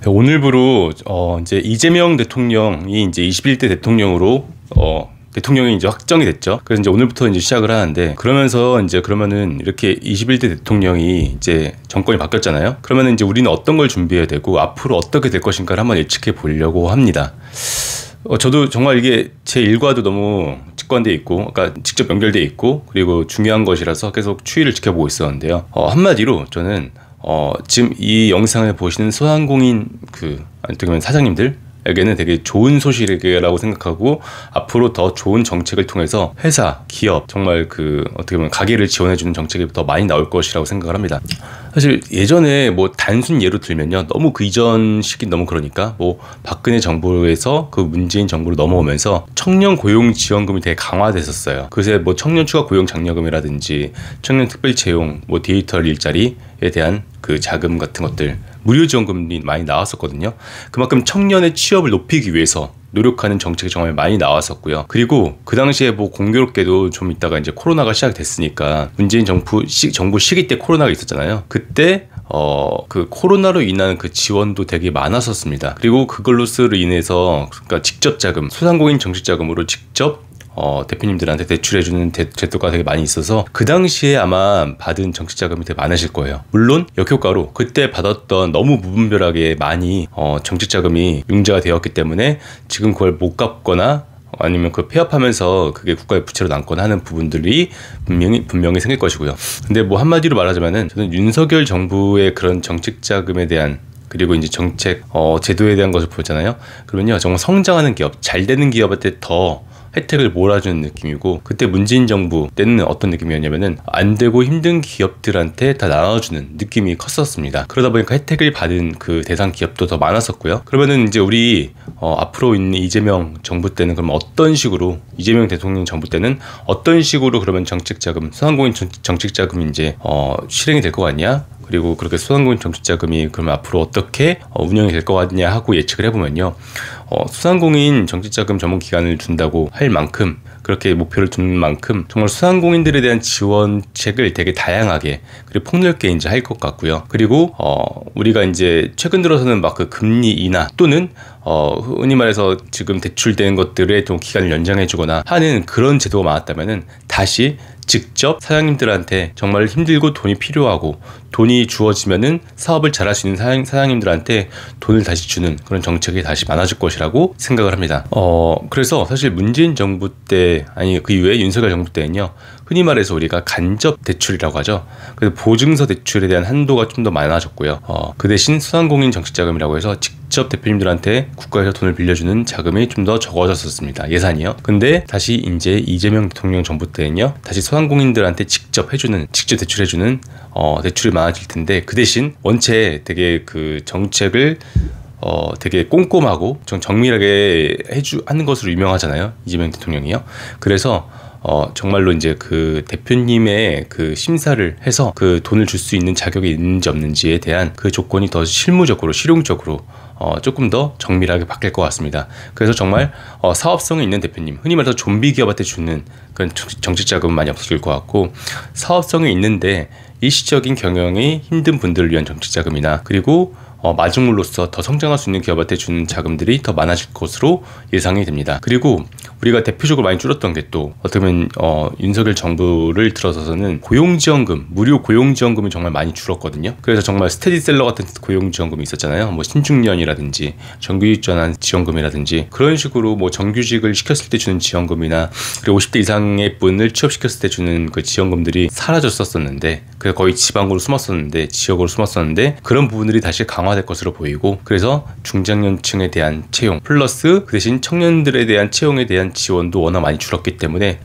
오늘부로 이제 이재명 대통령이 이제 21대 대통령으로 대통령이 이제 확정이 됐죠. 그래서 이제 오늘부터 이제 시작을 하는데, 그러면서 이제 그러면은 이렇게 21대 대통령이 이제 정권이 바뀌었잖아요. 그러면은 이제 우리는 어떤 걸 준비해야 되고 앞으로 어떻게 될 것인가를 한번 예측해 보려고 합니다. 저도 정말 이게 제 일과도 너무 직관돼 있고, 그러니까 직접 연결돼 있고, 그리고 중요한 것이라서 계속 추이를 지켜보고 있었는데요. 한마디로 저는 지금 이 영상을 보시는 소상공인 어떻게 보면 사장님들에게는 되게 좋은 소식이라고 생각하고, 앞으로 더 좋은 정책을 통해서 회사, 기업, 정말 어떻게 보면 가게를 지원해주는 정책이 더 많이 나올 것이라고 생각을 합니다. 사실 예전에 뭐 단순 예로 들면요, 너무 그 이전 시기 너무 그러니까 뭐 박근혜 정부에서 그 문재인 정부로 넘어오면서 청년 고용 지원금이 되게 강화됐었어요. 그래서 뭐 청년 추가 고용 장려금이라든지 청년 특별 채용, 뭐 디지털 일자리에 대한 그 자금 같은 것들, 무료 지원금이 많이 나왔었거든요. 그만큼 청년의 취업을 높이기 위해서 노력하는 정책이 정말 많이 나왔었고요. 그리고 그 당시에 뭐 공교롭게도 좀 있다가 이제 코로나가 시작됐으니까, 문재인 정부 시기 때 코로나가 있었잖아요. 그때 그 코로나로 인한 그 지원도 되게 많았었습니다. 그리고 그걸로스로 인해서 그러니까 직접 자금, 소상공인 정책 자금으로 직접 대표님들한테 대출해주는 제도가 되게 많이 있어서 그 당시에 아마 받은 정책 자금이 되게 많으실 거예요. 물론 역효과로 그때 받았던 너무 무분별하게 많이 정책 자금이 융자가 되었기 때문에 지금 그걸 못 갚거나 아니면 폐업하면서 그게 국가의 부채로 남거나 하는 부분들이 분명히 생길 것이고요. 근데 뭐 한마디로 말하자면은, 저는 윤석열 정부의 그런 정책 자금에 대한, 그리고 이제 정책 제도에 대한 것을 보잖아요. 그러면요, 정말 성장하는 기업, 잘 되는 기업한테 더 혜택을 몰아주는 느낌이고, 그때 문재인 정부 때는 어떤 느낌이었냐면은 안 되고 힘든 기업들한테 다 나눠주는 느낌이 컸었습니다. 그러다 보니까 혜택을 받은 그 대상 기업도 더 많았었고요. 그러면은 이제 우리 앞으로 있는 이재명 정부 때는 그럼 어떤 식으로, 이재명 대통령 정부 때는 어떤 식으로 그러면 정책자금, 소상공인 정책자금이 이제 실행이 될 것 같냐? 그리고 그렇게 소상공인 정책자금이 그러면 앞으로 어떻게 운영이 될 것 같냐 하고 예측을 해보면요, 소상공인 정책자금 전문기관을 준다고 할 만큼, 그렇게 목표를 두는 만큼 정말 소상공인들에 대한 지원책을 되게 다양하게 그리고 폭넓게 이제 할 것 같고요. 그리고 우리가 이제 최근 들어서는 막 그 금리 인하 또는 흔히 말해서 지금 대출된 것들의 좀 기간을 연장해주거나 하는 그런 제도가 많았다면은, 다시 직접 사장님들한테 정말 힘들고 돈이 필요하고 돈이 주어지면은 사업을 잘할 수 있는 사장님들한테 돈을 다시 주는 그런 정책이 다시 많아질 것이라고 생각을 합니다. 그래서 사실 문재인 정부 때, 아니 그 이후에 윤석열 정부 때는요, 흔히 말해서 우리가 간접 대출이라고 하죠. 그래서 보증서 대출에 대한 한도가 좀 더 많아졌고요. 그 대신 소상공인 정책자금이라고 해서 직접 대표님들한테 국가에서 돈을 빌려주는 자금이 좀 더 적어졌었습니다. 예산이요. 근데 다시 이제 이재명 대통령 정부 때는요, 다시 소상공인들한테 직접 대출해주는 대출이 많아질 텐데, 그 대신 원체 되게 그 정책을 되게 꼼꼼하고 정밀하게 하는 것으로 유명하잖아요, 이재명 대통령이요. 그래서 정말로 이제 그 대표님의 그 심사를 해서 그 돈을 줄 수 있는 자격이 있는지 없는지에 대한 그 조건이 더 실용적으로 조금 더 정밀하게 바뀔 것 같습니다. 그래서 정말 사업성이 있는 대표님, 흔히 말해서 좀비 기업한테 주는 그런 정책 자금은 많이 없어질 것 같고, 사업성이 있는데 일시적인 경영이 힘든 분들을 위한 정책 자금이나, 그리고 마중물로서 더 성장할 수 있는 기업한테 주는 자금들이 더 많아질 것으로 예상이 됩니다. 그리고 우리가 대표적으로 많이 줄었던 게, 또 어떻게 보면 윤석열 정부를 들어서서는 고용지원금, 무료 고용지원금이 정말 많이 줄었거든요. 그래서 정말 스테디셀러 같은 고용지원금이 있었잖아요. 뭐 신중년이라든지 정규직 전환 지원금이라든지, 그런 식으로 뭐 정규직을 시켰을 때 주는 지원금이나, 그리고 50대 이상의 분을 취업시켰을 때 주는 그 지원금들이 사라졌었는데, 그래서 거의 지역으로 숨었었는데 그런 부분들이 다시 강화될 것으로 보이고, 그래서 중장년층에 대한 채용 플러스 그 대신 청년들에 대한 채용에 대한 지원도 워낙 많이 줄었기 때문에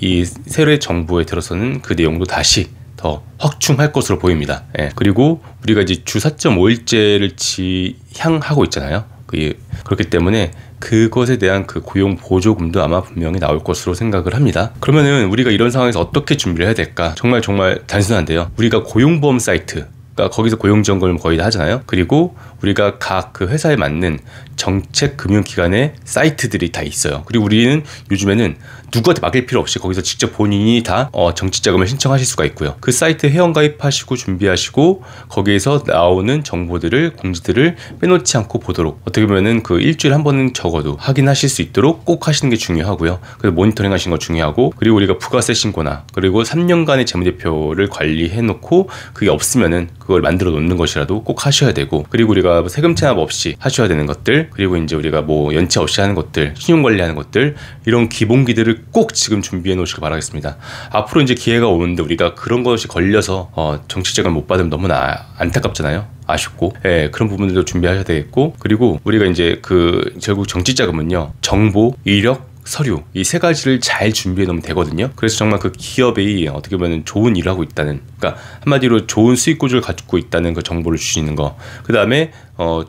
이 새로의 정부에 들어서는 그 내용도 다시 더 확충할 것으로 보입니다. 그리고 우리가 이제 주 4.5일제를 지향하고 있잖아요. 그렇기 때문에 그것에 대한 그 고용 보조금도 아마 분명히 나올 것으로 생각을 합니다. 그러면은 우리가 이런 상황에서 어떻게 준비를 해야 될까? 정말 단순한데요. 우리가 고용보험 사이트, 그러니까 거기서 고용지원금을 거의 다 하잖아요. 그리고 우리가 각 그 회사에 맞는 정책금융기관의 사이트들이 다 있어요. 그리고 우리는 요즘에는 누구한테 맡길 필요 없이 거기서 직접 본인이 다 정치자금을 신청하실 수가 있고요. 그 사이트 회원가입하시고 준비하시고 거기에서 나오는 정보들을, 공지들을 빼놓지 않고 보도록, 어떻게 보면은 그 일주일에 한 번은 적어도 확인하실 수 있도록 꼭 하시는 게 중요하고요. 그래서 모니터링 하시는 거 중요하고, 그리고 우리가 부가세 신고나 그리고 3년간의 재무제표를 관리해 놓고 그게 없으면은 그걸 만들어 놓는 것이라도 꼭 하셔야 되고, 그리고 우리가 세금 체납 없이 하셔야 되는 것들, 그리고 이제 우리가 뭐 연체 없이 하는 것들, 신용 관리하는 것들, 이런 기본기들을 꼭 지금 준비해 놓으시길 바라겠습니다. 앞으로 이제 기회가 오는데 우리가 그런 것이 걸려서 정치자금 못 받으면 너무나 안타깝잖아요. 아쉽고, 예, 그런 부분들도 준비하셔야 되겠고, 그리고 우리가 이제 그 결국 정치자금은요, 정보, 이력, 서류, 이 세 가지를 잘 준비해 놓으면 되거든요. 그래서 정말 그 기업이 어떻게 보면 좋은 일을 하고 있다는, 그러니까 한마디로 좋은 수익 구조를 가지고 있다는 그 정보를 주시는 거, 그 다음에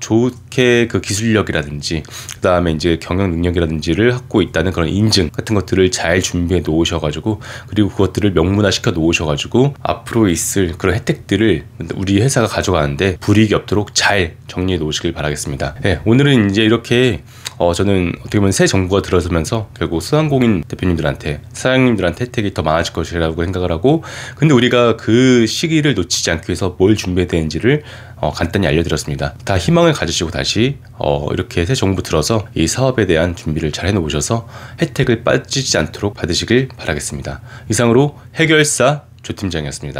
좋게 그 기술력이라든지, 그 다음에 이제 경영 능력이라든지를 갖고 있다는 그런 인증 같은 것들을 잘 준비해 놓으셔가지고, 그리고 그것들을 명문화 시켜 놓으셔가지고 앞으로 있을 그런 혜택들을 우리 회사가 가져가는데 불이익이 없도록 잘 정리해 놓으시길 바라겠습니다. 네, 오늘은 이제 이렇게 저는 어떻게 보면 새 정부가 들어서면서 결국 소상공인 대표님들한테, 사장님들한테 혜택이 더 많아질 것이라고 생각을 하고, 근데 우리가 그 시기를 놓치지 않기 위해서 뭘 준비해야 되는지를 간단히 알려드렸습니다. 다 희망을 가지시고 다시 이렇게 새 정부 들어서 이 사업에 대한 준비를 잘 해놓으셔서 혜택을 빠지지 않도록 받으시길 바라겠습니다. 이상으로 해결사 조 팀장이었습니다.